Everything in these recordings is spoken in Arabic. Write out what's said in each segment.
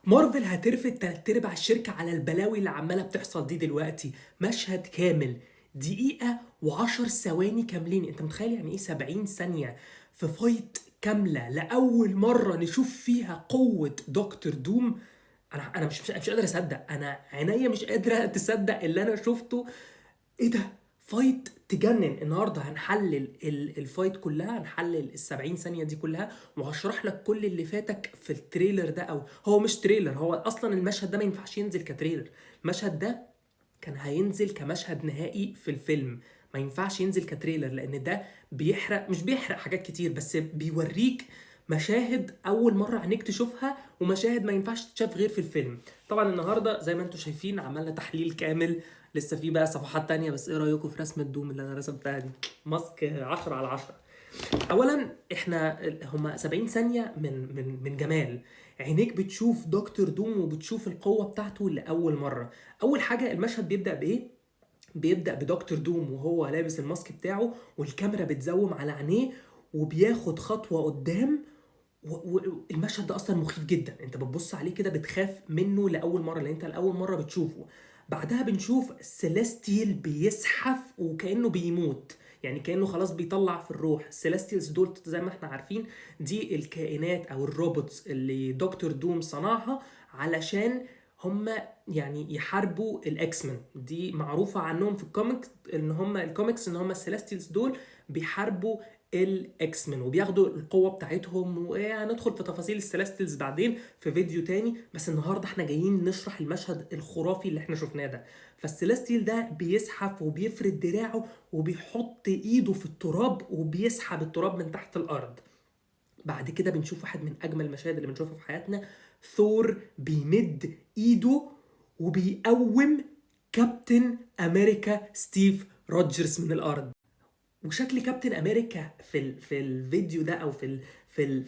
مارفل هترفد تلات ارباع الشركة على البلاوي اللي عمالة بتحصل دي دلوقتي. مشهد كامل دقيقة و10 ثواني كاملين. انت متخيل يعني ايه 70 ثانية في فايت كاملة لأول مرة نشوف فيها قوة دكتور دوم؟ انا مش قادر اصدق. انا عينيا مش قادرة تصدق اللي انا شفته. ايه ده؟ فايت تجنن. النهارده هنحلل الفايت كلها، هنحلل ال70 ثانيه دي كلها، وهشرح لك كل اللي فاتك في التريلر ده. او هو مش تريلر، هو اصلا المشهد ده ما ينفعش ينزل كتريلر. المشهد ده كان هينزل كمشهد نهائي في الفيلم، ما ينفعش ينزل كتريلر لان ده بيحرق، مش بيحرق حاجات كتير بس بيوريك مشاهد اول مره عينيك تشوفها، ومشاهد ما ينفعش تتشاف غير في الفيلم. طبعا النهارده زي ما انتم شايفين عملنا تحليل كامل، لسه في بقى صفحات تانية. بس ايه رايكم في رسمه دوم اللي انا رسمتها دي؟ ماسك 10 على 10. اولا احنا هما 70 ثانيه من جمال. عينيك بتشوف دكتور دوم وبتشوف القوه بتاعته لاول مره. اول حاجه المشهد بيبدا بايه؟ بيبدا بدكتور دوم وهو لابس الماسك بتاعه، والكاميرا بتزوم على عينيه وبياخد خطوه قدام. والمشهد ده اصلا مخيف جدا، انت بتبص عليه كده بتخاف منه لاول مره لان انت لاول مره بتشوفه. بعدها بنشوف سيليستيل بيزحف وكانه بيموت، يعني كانه خلاص بيطلع في الروح. السيليستيلز دول زي ما احنا عارفين دي الكائنات او الروبوتس اللي دكتور دوم صنعها علشان هم يعني يحاربوا الاكس مان. دي معروفه عنهم في الكوميكس ان هم السيليستيلز دول بيحاربوا الاكس مان وبياخدوا القوه بتاعتهم. وهندخل في تفاصيل السيليستيلز بعدين في فيديو تاني، بس النهارده احنا جايين نشرح المشهد الخرافي اللي احنا شفناه ده. فالسيليستيل ده بيزحف وبيفرد دراعه وبيحط ايده في التراب وبيسحب التراب من تحت الارض. بعد كده بنشوف واحد من اجمل المشاهد اللي بنشوفها في حياتنا. ثور بيمد ايده وبيقوم كابتن امريكا ستيف روجرز من الارض. وشكل كابتن امريكا في الفيديو ده او في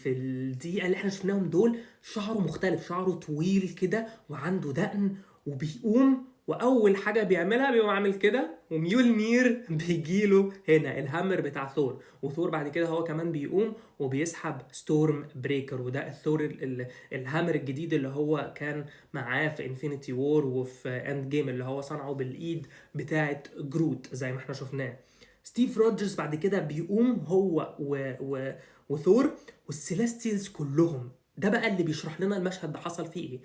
الدقيقه اللي احنا شفناهم دول، شعره مختلف، شعره طويل كده وعنده دقن وبيقوم. واول حاجه بيعملها بيقوم عامل كده، وميولنير بيجيله هنا الهامر بتاع ثور. وثور بعد كده هو كمان بيقوم وبيسحب ستورم بريكر، وده الثور الهامر الجديد اللي هو كان معاه في انفينيتي وور وفي اند جيم، اللي هو صنعه بالايد بتاعه جروت زي ما احنا شفناه. ستيف روجرز بعد كده بيقوم هو وثور والسيليستيلز كلهم. ده بقى اللي بيشرح لنا المشهد ده حصل فيه ايه.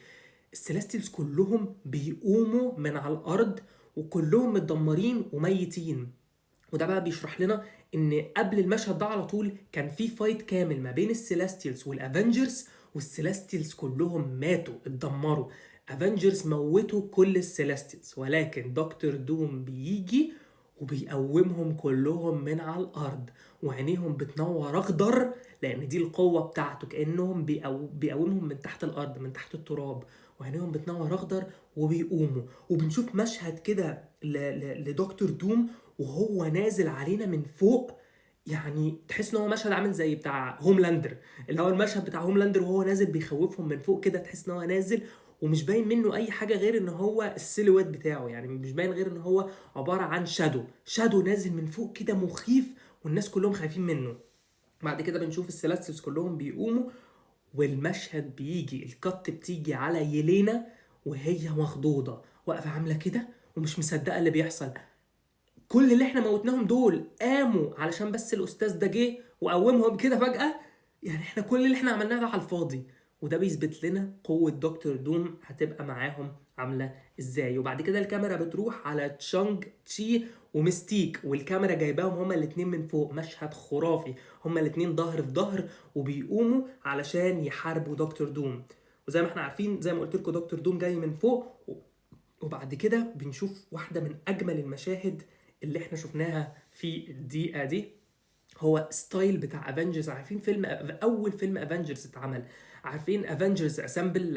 السيليستيلز كلهم بيقوموا من على الارض وكلهم متدمرين وميتين. وده بقى بيشرح لنا ان قبل المشهد ده على طول كان في فايت كامل ما بين السيليستيلز والافنجرز، والسيليستيلز كلهم ماتوا اتدمروا. افنجرز موتوا كل السيليستيلز، ولكن دكتور دوم بيجي وبيقومهم كلهم من على الارض، وعينيهم بتنور اخضر لان دي القوه بتاعته، كانهم بيقومهم من تحت الارض من تحت التراب، وعينيهم بتنور اخضر وبيقوموا. وبنشوف مشهد كده لدكتور دوم وهو نازل علينا من فوق. يعني تحس ان هو مشهد عامل زي بتاع هوملاندر، اللي هو المشهد بتاع هوملاندر وهو نازل بيخوفهم من فوق كده. تحس ان هو نازل ومش باين منه اي حاجه غير ان هو السيلويت بتاعه، يعني مش باين غير ان هو عباره عن شادو نازل من فوق كده مخيف، والناس كلهم خايفين منه. بعد كده بنشوف السيليستيلز كلهم بيقوموا، والمشهد بيجي الكت بتيجي على يلينا وهي مخضوضه واقفه عامله كده ومش مصدقه اللي بيحصل. كل اللي احنا موتناهم دول قاموا علشان بس الاستاذ ده جه وقومهم كده فجأة. يعني احنا كل اللي احنا عملناه ده على الفاضي. وده بيثبت لنا قوة دكتور دوم هتبقى معاهم عاملة ازاي. وبعد كده الكاميرا بتروح على تشانج تشي ومستيك، والكاميرا جايباهم هما الاتنين من فوق. مشهد خرافي، هما الاتنين ظهر في ظهر وبيقوموا علشان يحاربوا دكتور دوم. وزي ما احنا عارفين زي ما قلت لكم دكتور دوم جاي من فوق. وبعد كده بنشوف واحدة من أجمل المشاهد اللي احنا شفناها في الدقيقة دي. هو ستايل بتاع افنجرز. عارفين فيلم اول فيلم افنجرز اتعمل؟ عارفين افنجرز اسامبل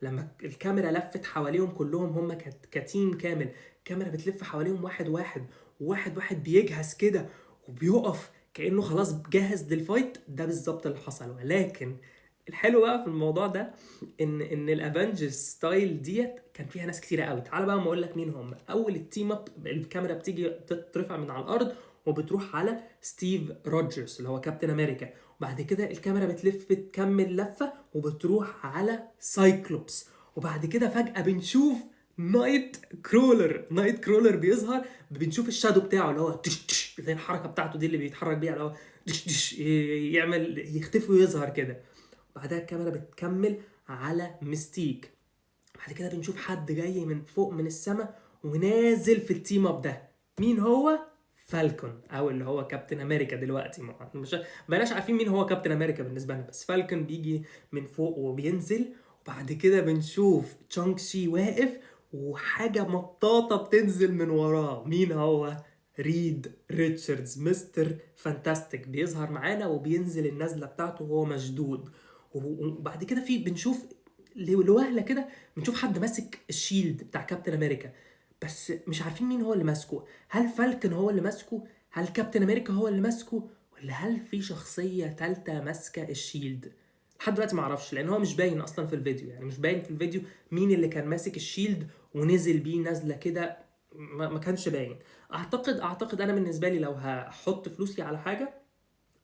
لما الكاميرا لفت حواليهم كلهم، هم كتيم كامل. الكاميرا بتلف حواليهم واحد واحد، وواحد واحد بيجهز كده وبيقف كأنه خلاص جاهز للفايت. ده بالظبط اللي حصل. ولكن الحلو بقى في الموضوع ده ان الافنجرز ستايل ديت كان فيها ناس كتيره قوي. تعال بقى ما اقول لك مين هم. اول التيم اب الكاميرا بتيجي تترفع من على الارض وبتروح على ستيف روجرز اللي هو كابتن امريكا، وبعد كده الكاميرا بتلف بتكمل لفه وبتروح على سايكلوبس، وبعد كده فجاه بنشوف نايت كرولر بيظهر، بنشوف الشادو بتاعه اللي هو تش تش، زي الحركه بتاعته دي اللي بيتحرك بيها، اللي هو تش تش، يعمل يختفي ويظهر كده. بعدها الكاميرا بتكمل على ميستيك، بعد كده بنشوف حد جاي من فوق من السماء ونازل في التيم اب ده. مين هو؟ فالكون، او اللي هو كابتن امريكا دلوقتي. مش بلاش عارفين مين هو كابتن امريكا بالنسبه لنا، بس فالكون بيجي من فوق وبينزل. وبعد كده بنشوف تشانغ شي واقف وحاجه مطاطه بتنزل من وراه. مين هو؟ ريد ريتشاردز، مستر فانتاستيك، بيظهر معانا وبينزل النزله بتاعته وهو مشدود. وبعد كده بنشوف لوهله كده بنشوف حد ماسك الشيلد بتاع كابتن امريكا، بس مش عارفين مين هو اللي ماسكه. هل فالكون هو اللي ماسكه؟ هل كابتن امريكا هو اللي ماسكه؟ ولا هل في شخصيه ثالثه ماسكه الشيلد؟ لحد دلوقتي ما اعرفش، لان هو مش باين اصلا في الفيديو. يعني مش باين في الفيديو مين اللي كان ماسك الشيلد ونزل بيه نزله كده، ما كانش باين. اعتقد انا بالنسبه لي لو هحط فلوسي على حاجه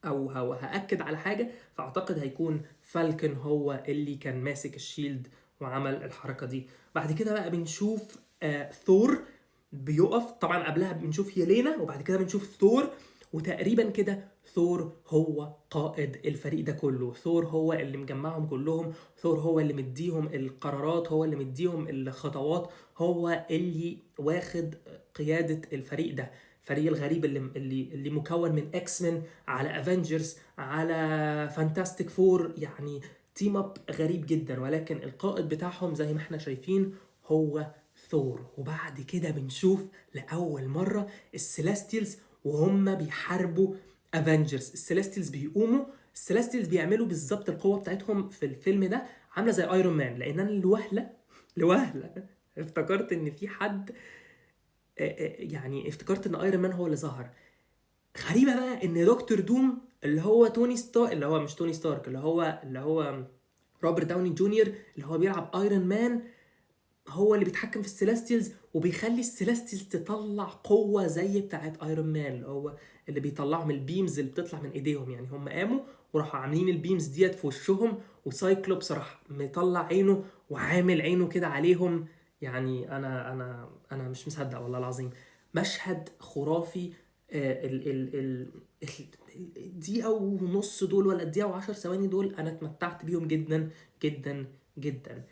او هاكد على حاجه، فاعتقد هيكون فالكون هو اللي كان ماسك الشيلد وعمل الحركه دي. بعد كده بقى بنشوف ثور بيقف. طبعا قبلها بنشوف يلينا، وبعد كده بنشوف ثور. وتقريبا كده ثور هو قائد الفريق ده كله، ثور هو اللي مجمعهم كلهم، ثور هو اللي مديهم القرارات، هو اللي مديهم الخطوات، هو اللي واخد قيادة الفريق ده. الفريق الغريب اللي مكون من اكس مان على افنجرز على فانتاستيك فور، يعني تيم اب غريب جدا، ولكن القائد بتاعهم زي ما احنا شايفين هو ثور. وبعد كده بنشوف لاول مره السيليستيلز وهم بيحاربوا افنجرز. السيليستيلز بيعملوا بالظبط القوه بتاعتهم في الفيلم ده عامله زي ايرون مان، لان انا لوهله افتكرت ان في حد، يعني افتكرت ان ايرون مان هو اللي ظهر. غريبه بقى ان دكتور دوم اللي هو توني ستارك، اللي هو مش توني ستارك، اللي هو روبرت داوني جونيور اللي هو بيلعب ايرون مان، هو اللي بيتحكم في السيليستيلز وبيخلي السيليستيلز تطلع قوه زي بتاعه ايرون مان، اللي هو اللي بيطلعهم البيمز اللي بتطلع من ايديهم. يعني هم قاموا وراحوا عاملين البيمز ديت في وشهم، وسايكلوبس راح مطلع عينه وعامل عينه كده عليهم. يعني انا مش مصدق والله العظيم. مشهد خرافي. ال ال ال الدقيقة ونص دول ولا الدقيقة وعشر ثواني دول أنا اتمتعت بيهم جدا جدا جدا.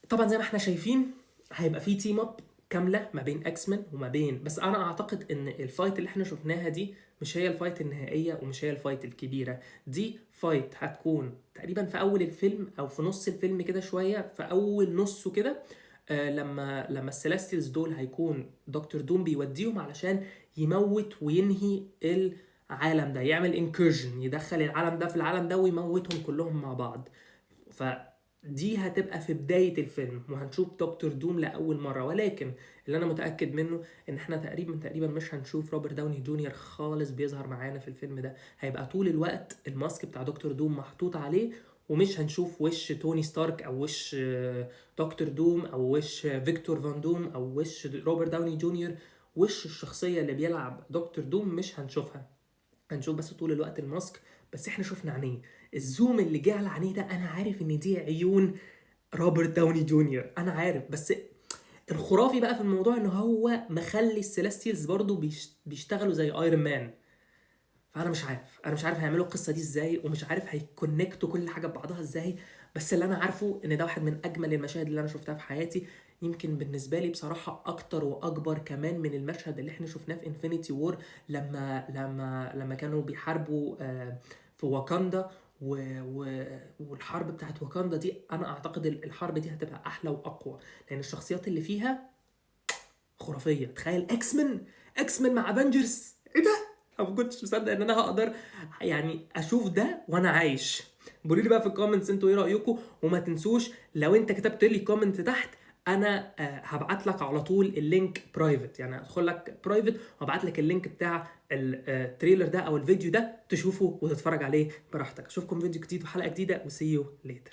طبعا زي ما احنا شايفين هيبقى في تيم اب كامله ما بين اكس مان وما بين، بس انا اعتقد ان الفايت اللي احنا شفناها دي مش هي الفايت النهائيه ومش هي الفايت الكبيره. دي فايت هتكون تقريبا في اول الفيلم او في نص الفيلم كده شويه، في اول نصه كده. لما السيليستيلز دول هيكون دكتور دوم بيوديهم علشان يموت وينهي العالم ده، يعمل انكيرجن، يدخل العالم ده في العالم ده ويموتهم كلهم مع بعض. فدي هتبقى في بداية الفيلم وهنشوف دكتور دوم لأول مرة. ولكن اللي أنا متأكد منه إن إحنا تقريبا مش هنشوف روبرت داوني جونيور خالص بيظهر معانا في الفيلم ده. هيبقى طول الوقت الماسك بتاع دكتور دوم محطوط عليه، ومش هنشوف وش توني ستارك أو وش دكتور دوم أو وش فيكتور فان دوم أو وش روبرت داوني جونيور. وش الشخصية اللي بيلعب دكتور دوم مش هنشوفها، هنشوف بس طول الوقت الماسك. بس احنا شفنا عينيه، الزوم اللي جه على عينيه ده انا عارف ان دي عيون روبرت داوني جونيور، انا عارف. بس الخرافي بقى في الموضوع ان هو مخلي السيليستيلز برضو بيشتغلوا زي ايرون مان. فانا مش عارف هيعملوا القصه دي ازاي، ومش عارف هيكونكتوا كل حاجه ببعضها ازاي. بس اللي انا عارفه ان ده واحد من اجمل المشاهد اللي انا شفتها في حياتي، يمكن بالنسبه لي بصراحه اكتر واكبر كمان من المشهد اللي احنا شفناه في انفينيتي وور، لما كانوا بيحاربوا في واكاندا. والحرب بتاعت واكاندا دي انا اعتقد الحرب دي هتبقى احلى واقوى، لان الشخصيات اللي فيها خرافيه. تخيل اكس مان مع افنجرز، ايه ده؟ انا ما كنتش مصدق ان انا هقدر يعني اشوف ده وانا عايش. قولوا لي بقى في الكومنتس انتوا ايه رايكم، وما تنسوش لو انت كتبت لي كومنت تحت انا هبعت لك على طول اللينك برايفت، يعني هدخل لك برايفت وهبعت لك اللينك بتاع التريلر ده او الفيديو ده تشوفه وتتفرج عليه براحتك. اشوفكم فيديو جديد وحلقه جديده وسي يو ليتر.